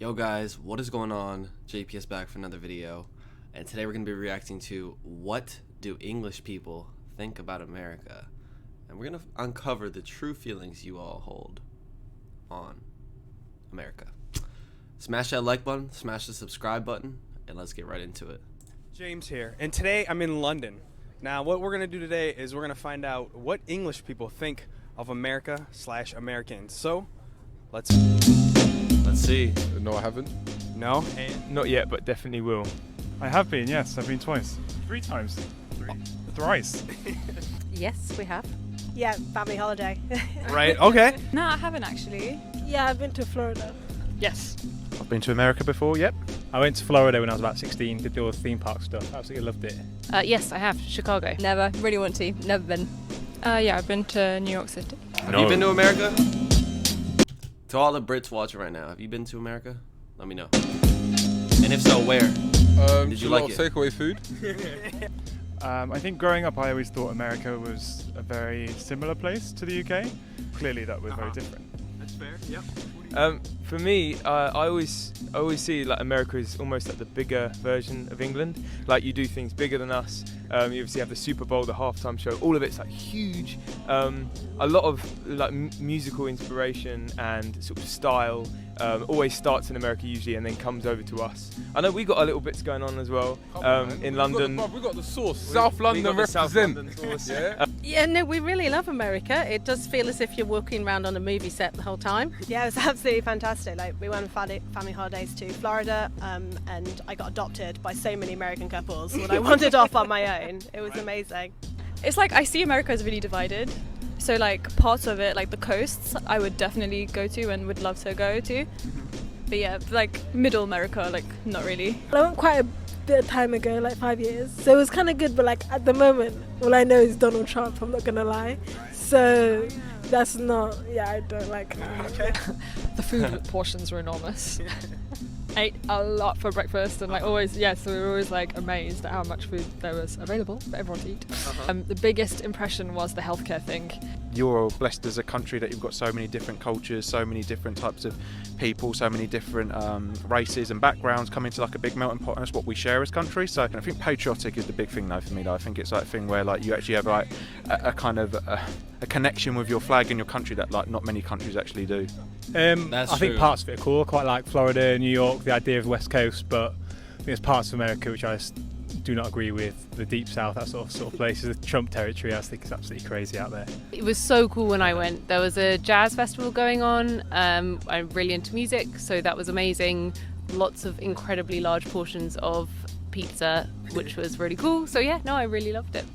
Yo guys, what is going on? JPS back for another video, and today we're going to be reacting to what do English people think about America, and we're going to uncover the true feelings you all hold on America. Smash that like button, smash the subscribe button, and let's get right into it. James here, and today I'm in London. Now what we're going to do today is we're going to find out what English people think of America/Americans. So, let's see. No, I haven't. No? Not yet, but definitely will. I have been, yes. I've been twice. 3 times. Thrice. Yes, we have. Yeah, family holiday. Right, okay. No, I haven't actually. Yeah, I've been to Florida. Yes. I've been to America before, yep. I went to Florida when I was about 16, did all the theme park stuff. Absolutely loved it. Yes, I have. Chicago. Never. Really want to. Never been. Yeah, I've been to New York City. Have you been to America? To all the Brits watching right now, have you been to America? Let me know. And if so, where? Did you like it? Takeaway food. I think growing up, I always thought America was a very similar place to the UK. Clearly, that was very different. That's fair, yep. For me, I always see like America is almost like the bigger version of England. Like you do things bigger than us. You obviously have the Super Bowl, the halftime show. All of it's like huge. A lot of like musical inspiration and sort of style always starts in America usually, and then comes over to us. I know we got our little bits going on as well in London. We got the sauce. South London represent. South London sauce. Yeah. Yeah, no, we really love America. It does feel as if you're walking around on a movie set the whole time. Yeah, it was absolutely fantastic. Like, we went on family holidays to Florida, and I got adopted by so many American couples when I wandered off on my own. It was amazing. It's like I see America as really divided. So like parts of it, like the coasts, I would definitely go to and would love to go to. But yeah, like middle America, like not really. I went quite a bit of time ago, like 5 years. So it was kind of good, but like at the moment, all I know is Donald Trump, I'm not going to lie. So that's not, yeah, I don't like it. Okay. The food portions were enormous. Ate a lot for breakfast and like always, so we were always like amazed at how much food there was available for everyone to eat. The biggest impression was the healthcare thing. You're blessed as a country that you've got so many different cultures, so many different types of people, so many different races and backgrounds come into like a big melting pot, and that's what we share as country. So I think patriotic is the big thing though for me. I think it's like a thing where like you actually have like a kind of a connection with your flag and your country that like not many countries actually do. I think parts of it are cool. I quite like Florida, New York, the idea of the West Coast, but I think there's parts of America which I just do not agree with. The Deep South, that sort of places, the Trump territory, I think is absolutely crazy out there. It was so cool when I went. There was a jazz festival going on. I'm really into music, so that was amazing. Lots of incredibly large portions of pizza, which was really cool. So yeah, no, I really loved it.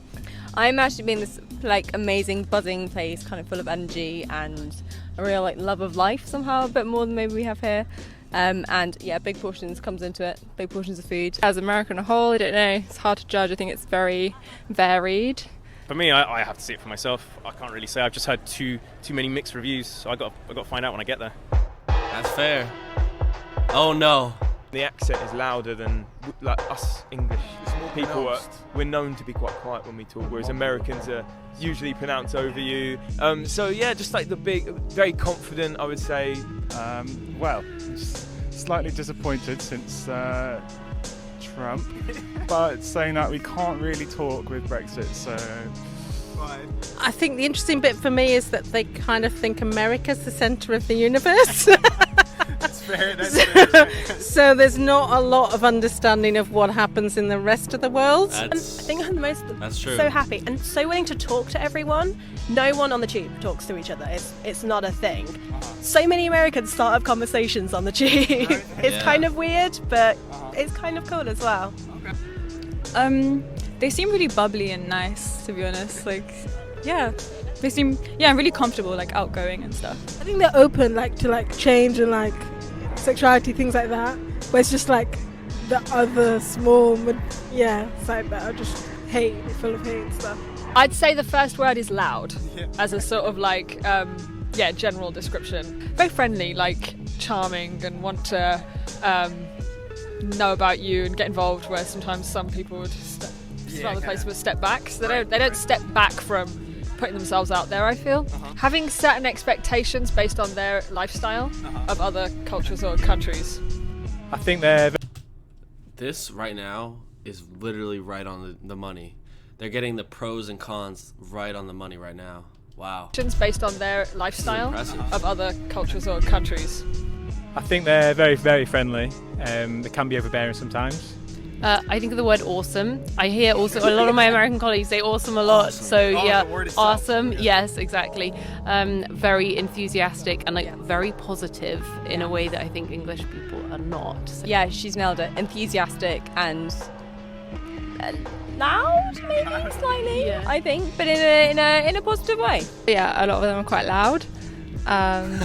I imagined being this like amazing buzzing place, kind of full of energy and a real like love of life somehow, a bit more than maybe we have here. And yeah, big portions comes into it, big portions of food. As America on a whole, I don't know, it's hard to judge. I think it's very varied. For me, I have to see it for myself. I can't really say. I've just heard too many mixed reviews, so I got to find out when I get there. That's fair. Oh no. The accent is louder than like us English people. We're known to be quite quiet when we talk, whereas Americans are usually pronounce over you. So yeah, just like the big, very confident, I would say. Well, slightly disappointed since Trump, but saying that we can't really talk with Brexit, so... I think the interesting bit for me is that they kind of think America's the centre of the universe. That's fair. So there's not a lot of understanding of what happens in the rest of the world. And I think I'm That's true. so happy and so willing to talk to everyone. No one on the tube talks to each other. It's not a thing. So many Americans start up conversations on the tube. It's kind of weird, but it's kind of cool as well. They seem really bubbly and nice, to be honest. Like, yeah, they seem really comfortable, like outgoing and stuff. I think they're open like to like change and like sexuality, things like that. But it's just like the other small, side that are just hate, full of hate and stuff. I'd say the first word is loud, as a sort of like, general description. Very friendly, like charming, and want to know about you and get involved, where sometimes some people would some other places would step back. So they don't step back from putting themselves out there, I feel. Having certain expectations based on their lifestyle of other cultures or countries. I think they're... This right now is literally right on the money. They're getting the pros and cons right on the money right now. Wow. Based on their lifestyle of other cultures or countries. I think they're very, very friendly. They can be overbearing sometimes. I think of the word awesome. I hear also a lot of my American colleagues say awesome a lot. Awesome. So yeah, the word itself. awesome. Yes, exactly. Very enthusiastic and like very positive in a way that I think English people are not. So. Yeah, she's nailed it. Enthusiastic and loud, maybe slightly. Yeah. I think, but in a positive way. Yeah, a lot of them are quite loud.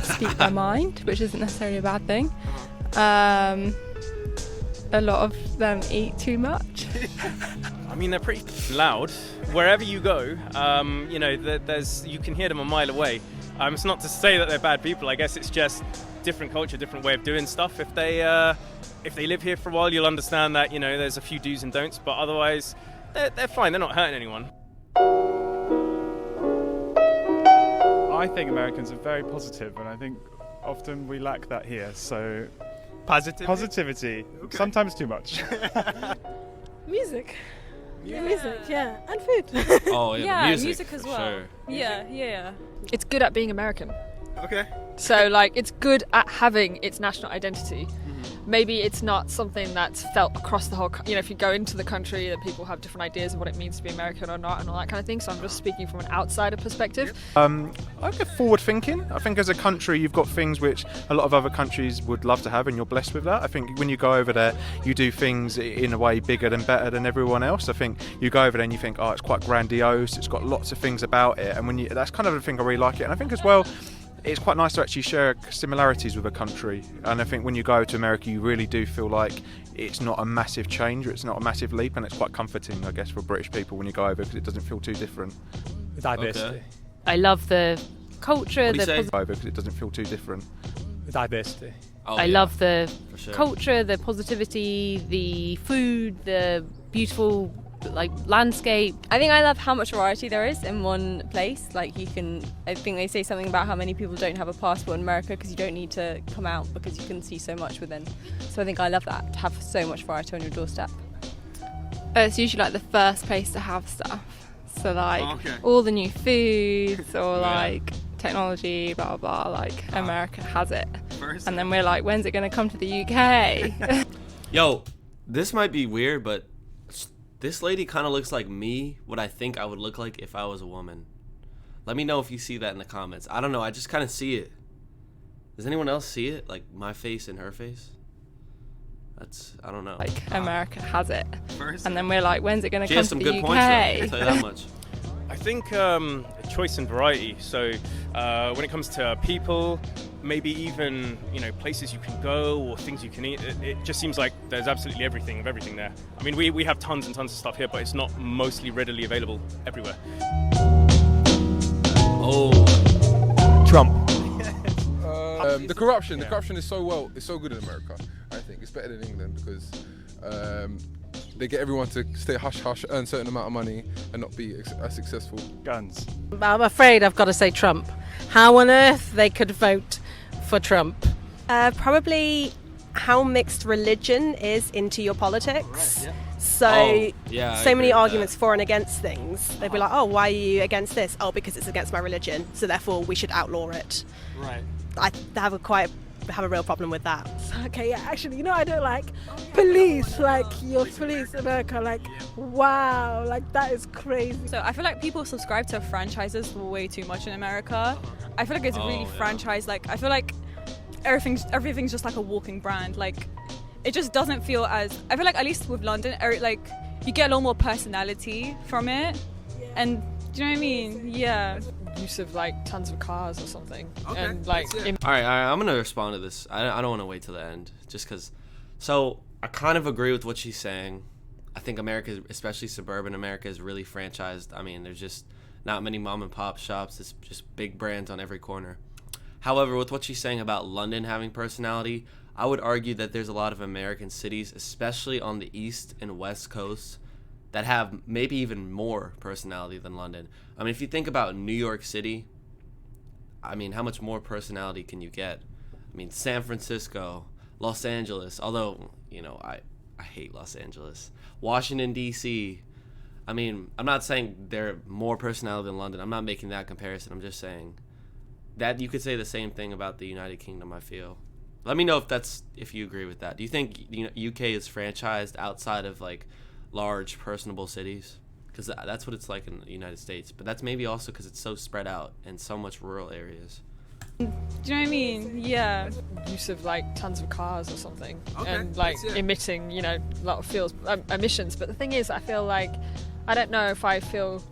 Speak their mind, which isn't necessarily a bad thing. A lot of them eat too much. I mean, they're pretty loud. Wherever you go, you know, you can hear them a mile away. It's not to say that they're bad people. I guess it's just different culture, different way of doing stuff. If they live here for a while, you'll understand that, you know, there's a few do's and don'ts, but otherwise, they're fine. They're not hurting anyone. I think Americans are very positive, and I think often we lack that here. So positivity. Okay. Sometimes too much. Music. Music, yeah, and food. Oh yeah, Yeah, the music as for well. Sure. Yeah. It's good at being American. Okay. So like it's good at having its national identity. Maybe it's not something that's felt across the whole, you know, if you go into the country, that people have different ideas of what it means to be American or not and all that kind of thing. So I'm just speaking from an outsider perspective. I get forward thinking. I think as a country you've got things which a lot of other countries would love to have, and you're blessed with that. I think when you go over there you do things in a way bigger and better than everyone else. I think you go over there and you think, oh, it's quite grandiose, it's got lots of things about it, and that's kind of the thing I really like it. And I think as well it's quite nice to actually share similarities with a country, and I think when you go to America you really do feel like it's not a massive change, or it's not a massive leap, and it's quite comforting, I guess, for British people when you go over, because it doesn't feel too different. Diversity. Okay. I love the culture. What do you say? Over because it doesn't feel too different. Diversity. Oh, I yeah, love the for sure. culture, the positivity, the food, the beautiful like landscape. I think I love how much variety there is in one place. Like I think they say something about how many people don't have a passport in America because you don't need to come out because you can see so much within. So I think I love that, to have so much variety on your doorstep. It's usually like the first place to have stuff. So like all the new foods or like technology, blah blah blah. Like America has it, and then we're like, when's it going to come to the UK? Yo, this might be weird, but this lady kind of looks like me, what I think I would look like if I was a woman. Let me know if you see that in the comments. I don't know, I just kind of see it. Does anyone else see it? Like my face and her face? I don't know. Like America has it, and then we're like, when's it going to She come has to some the good UK? points, though, I'll tell you that much. I think choice and variety. So when it comes to people, maybe even, you know, places you can go or things you can eat, it just seems like there's absolutely everything there. I mean, we have tons and tons of stuff here, but it's not mostly readily available everywhere. Oh, Trump. The corruption is so good in America. I think it's better than England because they get everyone to stay hush-hush, earn a certain amount of money and not be as successful. Guns. I'm afraid I've got to say Trump. How on earth they could vote for Trump? Probably how mixed religion is into your politics. So many arguments for and against things. They'd be like, oh, why are you against this? Oh, because it's against my religion, so therefore we should outlaw it. Right. I have a real problem with that. Okay, yeah, actually, you know, I don't like police, like your police America, like, wow, like that is crazy. So I feel like people subscribe to franchises way too much in America. I feel like it's really franchised. Like, I feel like everything's just like a walking brand. Like, it just doesn't feel as, I feel like at least with London, like, you get a lot more personality from it. And do you know what I mean? Yeah. Use of like tons of cars or something. Okay. And like all right, I'm gonna respond to this. I don't want to wait till the end, just because. So I kind of agree with what she's saying. I think America, especially suburban America, is really franchised. I mean, there's just not many mom and pop shops. It's just big brands on every corner. However, with what she's saying about London having personality, I would argue that there's a lot of American cities, especially on the east and west coast, that have maybe even more personality than London. I mean, if you think about New York City, I mean, how much more personality can you get? I mean, San Francisco, Los Angeles, although, you know, I hate Los Angeles. Washington, D.C., I mean, I'm not saying they're more personality than London. I'm not making that comparison. I'm just saying that you could say the same thing about the United Kingdom, I feel. Let me know if you agree with that. Do you think UK is franchised outside of, like, large, personable cities? Because that's what it's like in the United States. But that's maybe also because it's so spread out in so much rural areas. Do you know what I mean? Yeah. Use of like tons of cars or something, Okay, and like that's it. emitting, you know, a lot of fuels, emissions. But the thing is, I feel like I don't know if I feel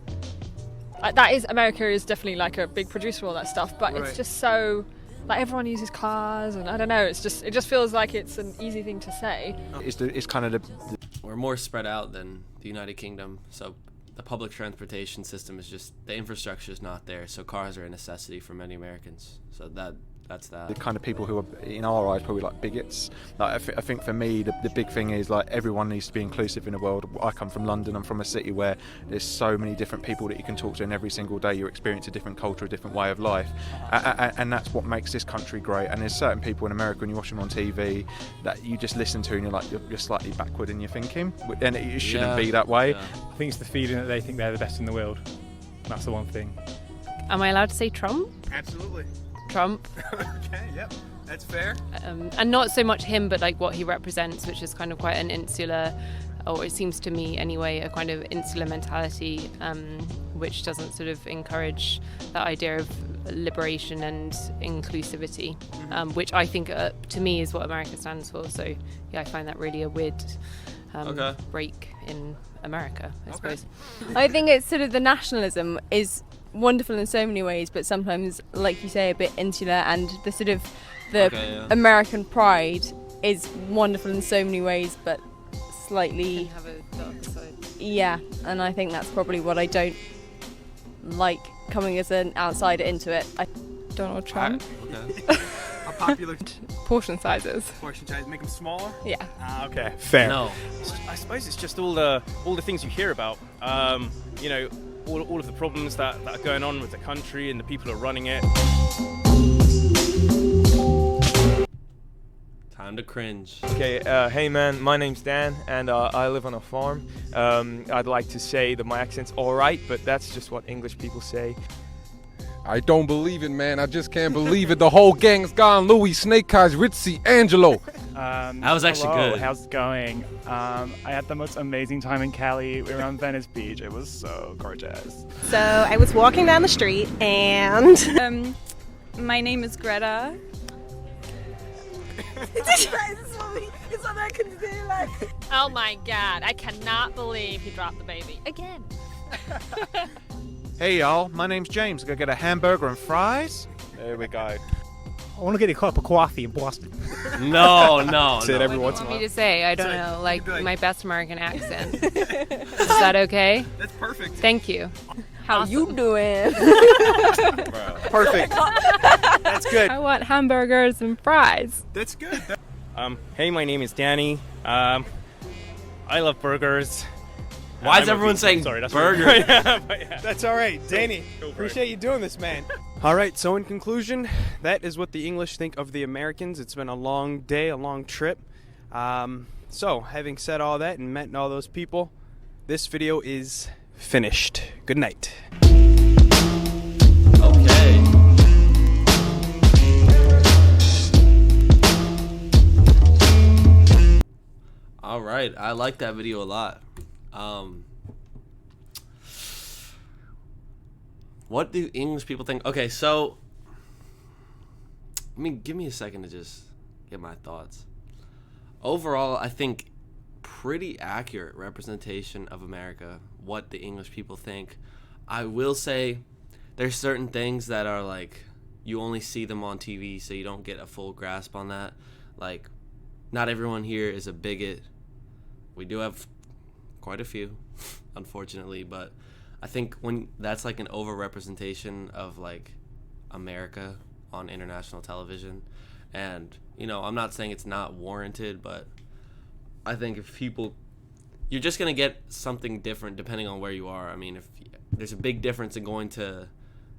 that is America is definitely like a big producer of all that stuff, but Right. it's just so like everyone uses it don't know. It just feels like it's an easy thing to say. It's kind of We're more spread out than the United Kingdom, so the public transportation system is just, the infrastructure is not there, so cars are a necessity for many Americans. So that's that. the kind of people who are, in our eyes, probably like bigots. Like I think for me, the big thing is like everyone needs to be inclusive in the world. I come from London. I'm from a city where there's so many different people that you can talk to, and every single day you experience a different culture, a different way of life, and that's what makes this country great. And there's certain people in America, when you watch them on TV, that you just listen to, and you're like, you're slightly backward in your thinking, and it shouldn't be that way. I think it's the feeling that they think they're the best in the world. That's the one thing. Am I allowed to say Trump? Absolutely. Trump. Okay, yep, that's fair. And not so much him, but like what he represents, which is kind of quite an insular, or it seems to me anyway, a kind of insular mentality, which doesn't sort of encourage that idea of liberation and inclusivity, which I think to me is what America stands for. So yeah, I find that really a weird break in America, I suppose. I think it's sort of the nationalism is wonderful in so many ways, but sometimes, like you say, a bit insular, and the sort of American pride is wonderful in so many ways, but slightly have a darker side. Yeah, and I think that's probably what I don't like coming as an outsider into it. Donald Trump. A popular Portion sizes. portion size, make them smaller. Yeah. Okay. Fair. No. I suppose it's just all the things you hear about. You know, all of the problems that are going on with the country and the people who are running it. Time to cringe. Okay, hey man, my name's Dan, and I live on a farm. I'd like to say that my accent's alright, but that's just what English people say. I don't believe it, man. I just can't believe it. The whole gang's gone. Louis, Snake Eyes, Ritzy, Angelo. That was actually hello, good. How's it going? I had the most amazing time in Cali. We were on Venice Beach. It was so gorgeous. So I was walking down the street and My name is Greta. It's what I can do, like. Oh my god, I cannot believe he dropped the baby again. Hey y'all, my name's James. Gonna get a hamburger and fries. There we go. I want to get a cup of coffee in Boston. No. Say it every What once do in you a want me while. to say? I don't know, like my best American accent. Is that okay? That's perfect. Thank you. How you doing? Perfect. That's good. I want hamburgers and fries. That's good. Hey, my name is Danny. I love burgers. Why is everyone saying that's burger? That's all right, Danny. Appreciate you doing this, man. All right, so in conclusion, that is what the English think of the Americans. It's been a long day, a long trip. So, having said all that and met all those people, this video is finished. Good night. Okay. All right, I like that video a lot. What do English people think? Okay, so give me a second to just get my thoughts. Overall, I think pretty accurate representation of America, what the English people think. I will say there's certain things that are like you only see them on TV, so you don't get a full grasp on that. Like, not everyone here is a bigot. We do have quite a few, unfortunately, but I think when that's like an overrepresentation of like America on international television, and you know, I'm not saying it's not warranted, but I think if people you're just gonna get something different depending on where you are. I mean, if there's a big difference in going to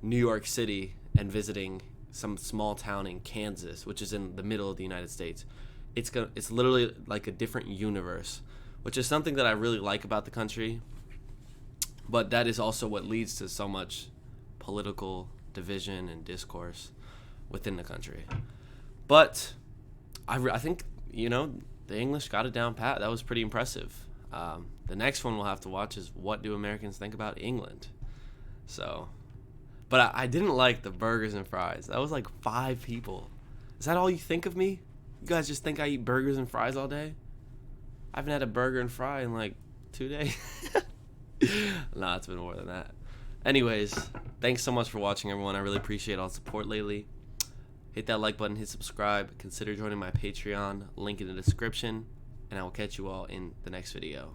New York City and visiting some small town in Kansas, which is in the middle of the United States. It's literally like a different universe, which is something that I really like about the country. But that is also what leads to so much political division and discourse within the country. But I think, you know, the English got it down pat. That was pretty impressive. The next one we'll have to watch is what do Americans think about England? So, but I didn't like the burgers and fries. That was like 5 people. Is that all you think of me? You guys just think I eat burgers and fries all day? I haven't had a burger and fry in like 2 days. Nah, it's been more than that. Anyways, thanks so much for watching, everyone. I really appreciate all the support lately. Hit that like button, hit subscribe, consider joining my Patreon, link in the description, and I will catch you all in the next video.